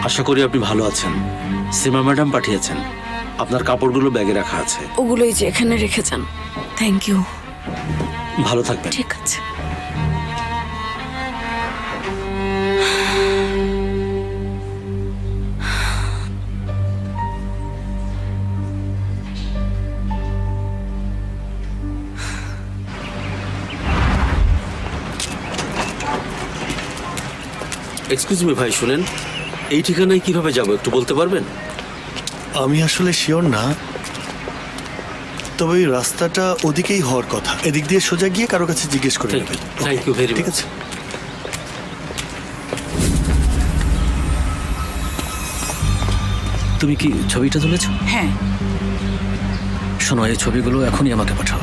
আশা করি আপনি ভালো আছেন। সীমা ম্যাডাম পাঠিয়েছেন, আপনার কাপড়গুলো ব্যাগে রাখা আছে। ওগুলোই যে এখানে রেখে যান। Thank you. ভালো থাকবেন। ঠিক আছে। এক্সকিউজ মি ভাই, শুনেন, এই ঠিকানায় কিভাবে যাব একটু বলতে পারবেন? আমি আসলে শিওর না, তবে ওই রাস্তাটা ওদিকেই হওয়ার কথা। এদিক দিয়ে সোজা গিয়ে কারো কাছে জিজ্ঞেস করে নেবেন। থ্যাংক ইউ ভেরি ঠিক মাচ। আছে। তুমি কি ছবিটা তুলেছ? হ্যাঁ। শোনো, এই ছবিগুলো এখনই আমাকে পাঠাও।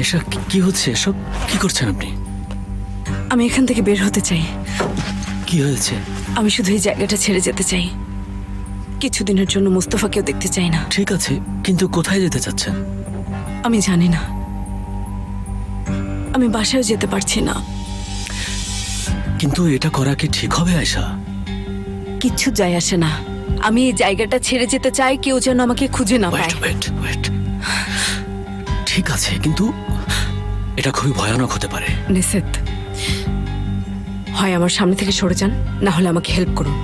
আয়েশা, কি হচ্ছে এসব? কি করছেন আপনি? আমি এখান থেকে বের হতে চাই। কি হয়েছে? আমি শুধু এই জায়গাটা ছেড়ে যেতে চাই। কিছুদিনের জন্য মুস্তফাকেও দেখতে চাই না। ঠিক আছে, কিন্তু কোথায় যেতে চাচ্ছেন? আমি জানি না। আমি বাসায়ও যেতে পারছি না। কিন্তু এটা করা কি ঠিক হবে আয়েশা? কিচ্ছু যায় আসে না। আমি এই জায়গাটা ছেড়ে যেতে চাই, কেউ যেন আমাকে খুঁজে না পায়। ওয়েট। ঠিক আছে, কিন্তু এটা খুবই ভয়ানক হতে পারে। নিষেধ। হয় আমার সামনে থেকে সরে যান, না হলে আমাকে হেল্প করুন।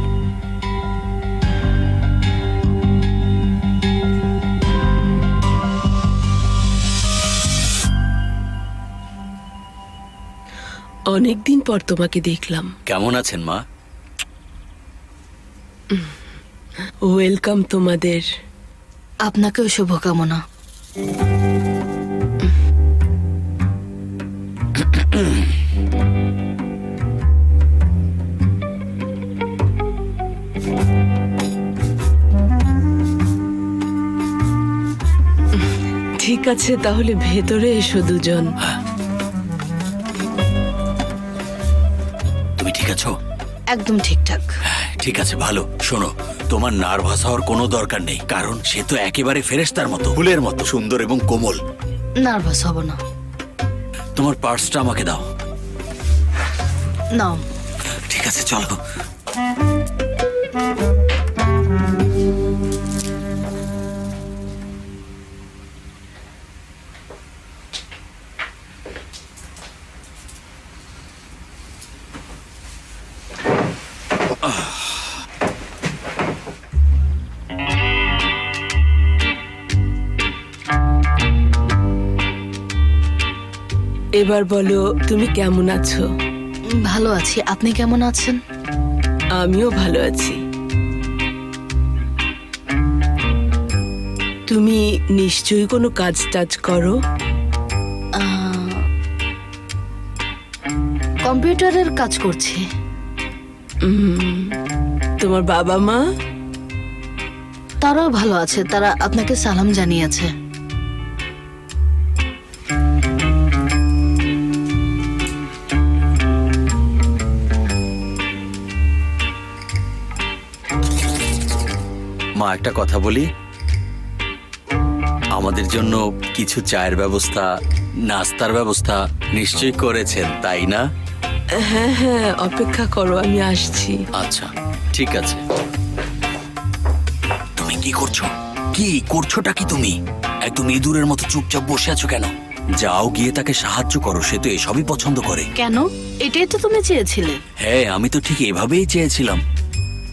অনেকদিন পর তোমাকে দেখলাম। কেমন আছেন মা? ওয়েলকাম তোমাদের। আপনাকেও শুভকামনা। ঠিক আছে, তাহলে ভেতরে এসো দুজন। তুমি ঠিক আছো? একদম ঠিকঠাক। ঠিক আছে, ভালো। শোনো, তোমার নার্ভাস হওয়ার কোনো দরকার নেই, কারণ সে তো একেবারে ফেরেশতার মতো, ফুলের মতো সুন্দর এবং কোমল। নার্ভাস হব না। তোমার পার্সটা আমাকে দাও। নাও। ঠিক আছে, চলো। এবার বলো, তুমি কেমন আছো? ভালো আছি, আপনি কেমন আছেন? আমিও ভালো আছি। তুমি নিশ্চয়ই কোনো কাজ টাজ করো? কম্পিউটারের কাজ করছি। তোমার বাবা মা? তারাও ভালো আছে, তারা আপনাকে সালাম জানিয়েছে। মা, একটা কথা বলি, আমাদের জন্য কিছু চায়ের ব্যবস্থা, নাস্তার ব্যবস্থা নিশ্চয়ই করেছেন, তাই না? হ্যাঁ হ্যাঁ, অপেক্ষা করো, আমি আসছি। আচ্ছা, ঠিক আছে। তুমি কি করছো? করছোটা কি তুমি? একদম ইঁদুরের মতো চুপচাপ বসে আছো কেন? যাও, গিয়ে তাকে সাহায্য করো, সে তো এসবই পছন্দ করে। কেন? এটাই তো তুমি চেয়েছিলে। হ্যাঁ, আমি তো ঠিক এভাবেই চেয়েছিলাম।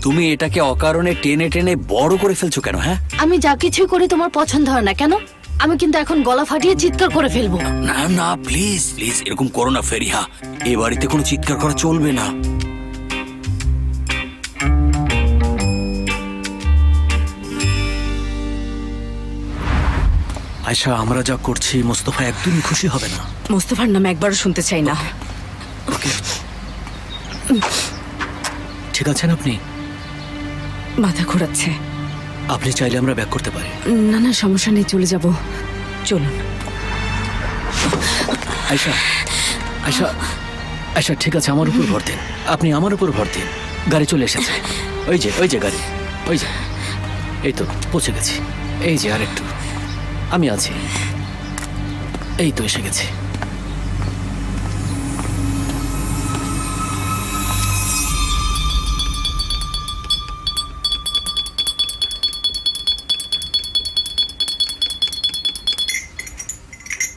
তুমি এটাকে অকারণে টেনে টেনে বড় করে ফেলছো কেন? হ্যাঁ, আমি যা কিছুই করি তোমার পছন্দ হয় না কেন? আমি কিন্তু এখন গলা ফাটিয়ে চিৎকার করে ফেলবো। না না, প্লিজ প্লিজ এরকম করো না ফেরিহা। এ বাড়িতে কোনো চিৎকার করা চলবে না। আয়শা, আমরা যা করছি মোস্তফা একদমই খুশি হবে না। মুস্তফার নাম একবারও শুনতে চাই না। ঠিক আছেন আপনি? মাথা ঘোরাচ্ছে। আপনি চাইলে আমরা ব্যাক করতে পারি। না না, সমস্যা নেই, চলে যাব। চলুন। আয়শা আয়শা আয়শা, ঠিক আছে, আমার উপর ভর দিন। আপনি আমার উপর ভর দিন। গাড়ি চলে এসেছে। ওই যে গাড়ি, ওই যে, এই তো পৌঁছে গেছি। এই যে আর একটু, আমি আছি, এই তো এসে গেছি।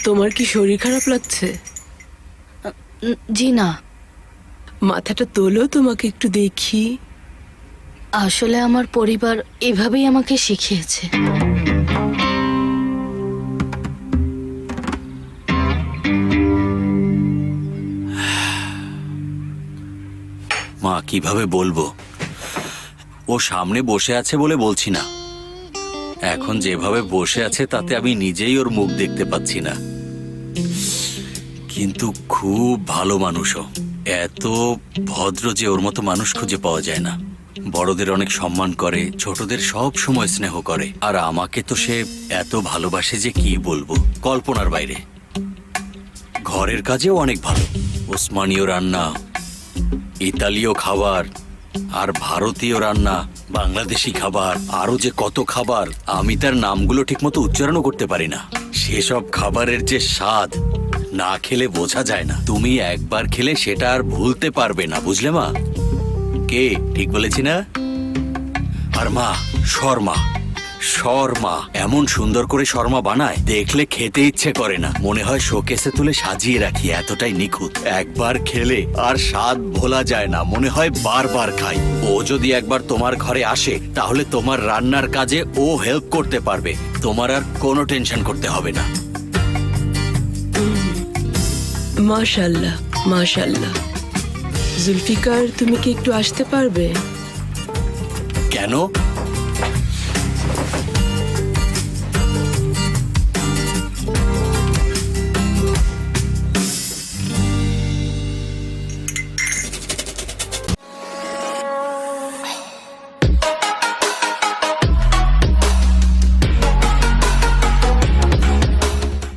তোমার কি শরীর খারাপ লাগছে? জি না, মাথাটা তোলো, তোমাকে একটু দেখি। আসলে আমার পরিবার এভাবেই আমাকে শিখিয়েছে। মা, কিভাবে বলবো? ও সামনে বসে আছে বলে বলছি না, এখন যেভাবে বসে আছে তাতে আমি নিজেই ওর মুখ দেখতে পাচ্ছি না। কিন্তু খুব ভালো মানুষও, এত ভদ্র যে ওর মতো মানুষ খুঁজে পাওয়া যায় না। বড়দের অনেক সম্মান করে, ছোটদের সব সময় স্নেহ করে, আর আমাকে তো সে এত ভালোবাসে যে কি বলবো, কল্পনার বাইরে। ঘরের কাজেও অনেক ভালো, ওসমানীয় রান্না, ইতালীয় খাবার, আর ভারতীয় রান্না, বাংলাদেশি খাবার, আরো যে কত খাবার, আমি তার নামগুলো ঠিকমতো উচ্চারণও করতে পারি না। সেসব খাবারের যে স্বাদ না খেলে বোঝা যায় না। তুমি একবার খেলে সেটা আর ভুলতে পারবে না, বুঝলে মা? কে ঠিক বলেছি না? আর মা, শর্মা, শর্মা এমন সুন্দর করে শর্মা বানায়, দেখলে খেতে ইচ্ছে করে না, মনে হয় শোকেসে তুলে সাজিয়ে রাখি, এতটাই নিখুঁত। একবার খেলে আর স্বাদ ভোলা যায় না, মনে হয় বারবার খাই। ও যদি একবার তোমার ঘরে আসে তাহলে তোমার রান্নার কাজে ও হেল্প করতে পারবে, তোমার আর কোনো টেনশন করতে হবে না। মাশাল্লাহ, মাশাল্লাহ। জুলফিকার, তুমি কি একটু আসতে পারবে? কেন?